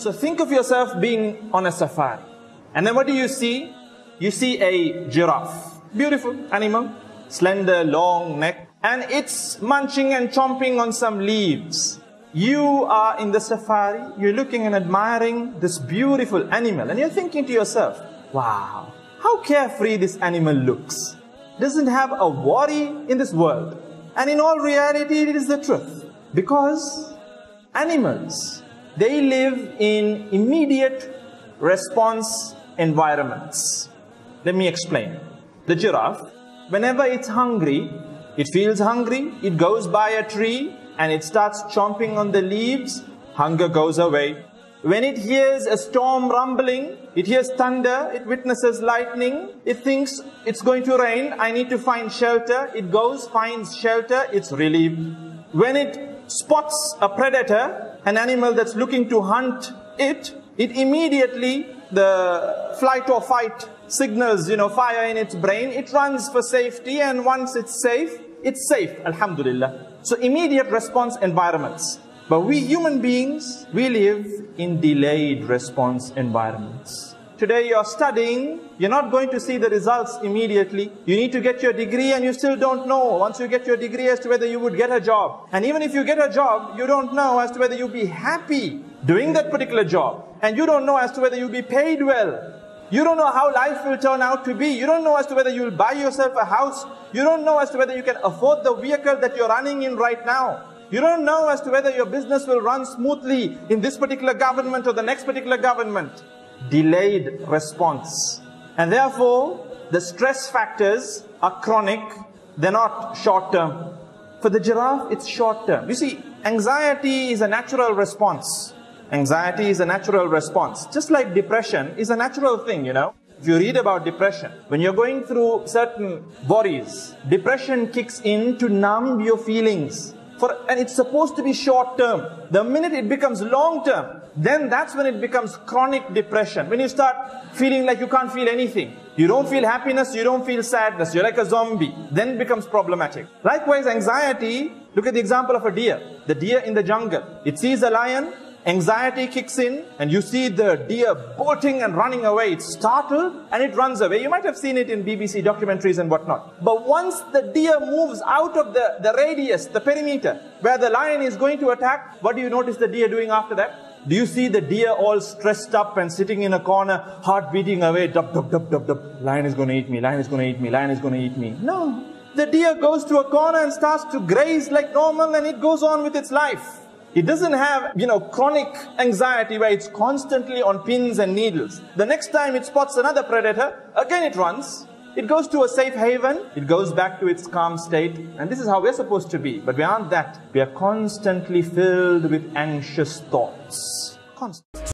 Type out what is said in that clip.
So think of yourself being on a safari. And then what do you see? You see a giraffe. Beautiful animal, slender, long neck. And it's munching and chomping on some leaves. You are in the safari, you're looking and admiring this beautiful animal. And you're thinking to yourself, wow, how carefree this animal looks. Doesn't have a worry in this world. And in all reality, it is the truth. Because animals, they live in immediate response environments. Let me explain. The giraffe, whenever it's hungry, it feels hungry, it goes by a tree and it starts chomping on the leaves, hunger goes away. When it hears a storm rumbling, it hears thunder, it witnesses lightning, it thinks it's going to rain, I need to find shelter. It goes, finds shelter, it's relieved. When it spots a predator, an animal that's looking to hunt it immediately, the flight or fight signals, fire in its brain. It runs for safety, and once it's safe, alhamdulillah. So immediate response environments. But we human beings, we live in delayed response environments. Today you're studying, you're not going to see the results immediately. You need to get your degree and you still don't know once you get your degree as to whether you would get a job. And even if you get a job, you don't know as to whether you'll be happy doing that particular job. And you don't know as to whether you'll be paid well. You don't know how life will turn out to be. You don't know as to whether you'll buy yourself a house. You don't know as to whether you can afford the vehicle that you're running in right now. You don't know as to whether your business will run smoothly in this particular government or the next particular government. Delayed response. And therefore, the stress factors are chronic. They're not short term. For the giraffe, it's short term. You see, anxiety is a natural response. Anxiety is a natural response. Just like depression is a natural thing, If you read about depression, when you're going through certain worries, depression kicks in to numb your feelings. And it's supposed to be short term. The minute it becomes long term, then that's when it becomes chronic depression. When you start feeling like you can't feel anything. You don't feel happiness, you don't feel sadness, you're like a zombie. Then it becomes problematic. Likewise, anxiety, look at the example of a deer. The deer in the jungle. It sees a lion, anxiety kicks in, and you see the deer bolting and running away. It's startled and it runs away. You might have seen it in BBC documentaries and whatnot. But once the deer moves out of the radius, the perimeter, where the lion is going to attack, what do you notice the deer doing after that? Do you see the deer all stressed up and sitting in a corner, heart beating away, dub, dub, dub, dub, dub. Lion is going to eat me, lion is going to eat me, lion is going to eat me. No. The deer goes to a corner and starts to graze like normal, and it goes on with its life. It doesn't have, chronic anxiety where it's constantly on pins and needles. The next time it spots another predator, again it runs. It goes to a safe haven. It goes back to its calm state. And this is how we're supposed to be. But we aren't that. We are constantly filled with anxious thoughts. Constant.